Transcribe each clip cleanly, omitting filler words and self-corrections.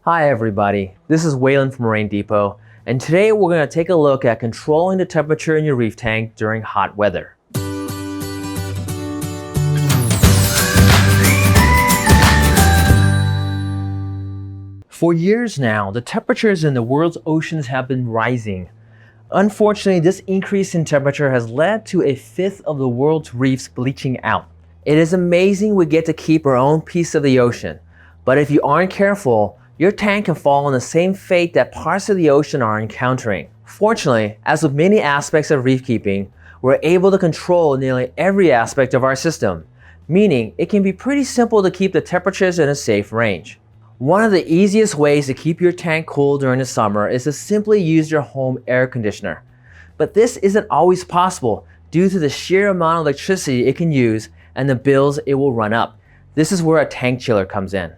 Hi everybody, this is Waylon from Marine Depot, and today we're going to take a look at controlling the temperature in your reef tank during hot weather. For years now, the temperatures in the world's oceans have been rising. Unfortunately, this increase in temperature has led to a fifth of the world's reefs bleaching out. It is amazing we get to keep our own piece of the ocean, but if you aren't careful, your tank can fall on the same fate that parts of the ocean are encountering. Fortunately, as with many aspects of reef keeping, we're able to control nearly every aspect of our system, meaning it can be pretty simple to keep the temperatures in a safe range. One of the easiest ways to keep your tank cool during the summer is to simply use your home air conditioner. But this isn't always possible due to the sheer amount of electricity it can use and the bills it will run up. This is where a tank chiller comes in.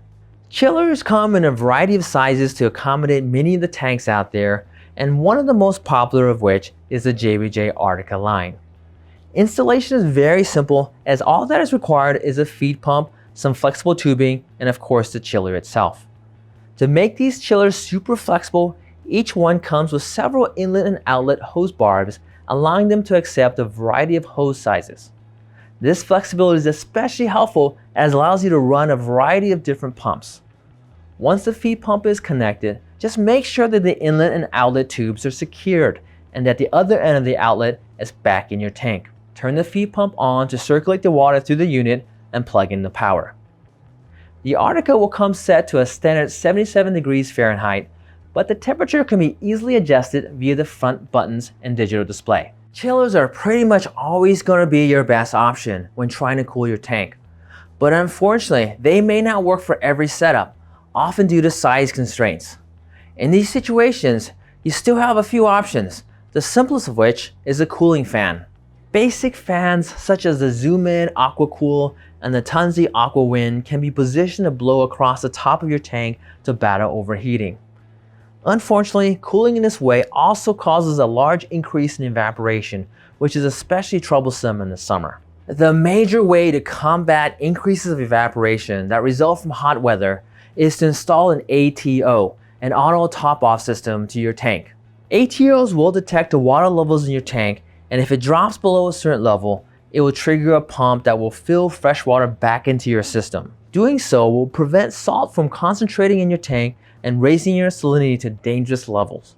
Chillers come in a variety of sizes to accommodate many of the tanks out there, and one of the most popular of which is the JBJ Arctica line. Installation is very simple, as all that is required is a feed pump, some flexible tubing, and of course the chiller itself. To make these chillers super flexible, each one comes with several inlet and outlet hose barbs, allowing them to accept a variety of hose sizes. This flexibility is especially helpful as it allows you to run a variety of different pumps. Once the feed pump is connected, just make sure that the inlet and outlet tubes are secured and that the other end of the outlet is back in your tank. Turn the feed pump on to circulate the water through the unit and plug in the power. The Arctica will come set to a standard 77 degrees Fahrenheit, but the temperature can be easily adjusted via the front buttons and digital display. Chillers are pretty much always going to be your best option when trying to cool your tank. But unfortunately, they may not work for every setup, often due to size constraints. In these situations, you still have a few options, the simplest of which is a cooling fan. Basic fans such as the Med Aquacool and the Tunze Aquawind can be positioned to blow across the top of your tank to battle overheating. Unfortunately, cooling in this way also causes a large increase in evaporation, which is especially troublesome in the summer. The major way to combat increases of evaporation that result from hot weather is to install an ATO, an auto top-off system, to your tank. ATOs will detect the water levels in your tank, and if it drops below a certain level, it will trigger a pump that will fill fresh water back into your system. Doing so will prevent salt from concentrating in your tank and raising your salinity to dangerous levels.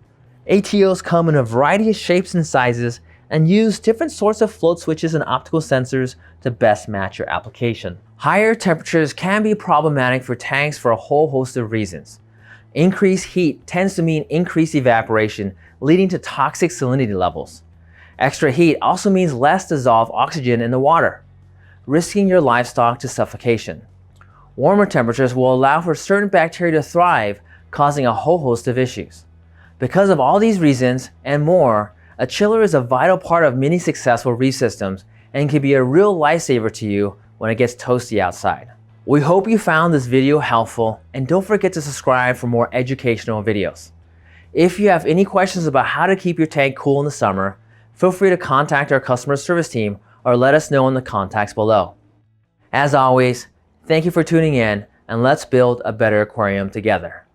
ATOs come in a variety of shapes and sizes and use different sorts of float switches and optical sensors to best match your application. Higher temperatures can be problematic for tanks for a whole host of reasons. Increased heat tends to mean increased evaporation, leading to toxic salinity levels. Extra heat also means less dissolved oxygen in the water, risking your livestock to suffocation. Warmer temperatures will allow for certain bacteria to thrive, causing a whole host of issues. Because of all these reasons and more, a chiller is a vital part of many successful reef systems and can be a real lifesaver to you when it gets toasty outside. We hope you found this video helpful, and don't forget to subscribe for more educational videos. If you have any questions about how to keep your tank cool in the summer, feel free to contact our customer service team or let us know in the contacts below. As always, thank you for tuning in, and let's build a better aquarium together.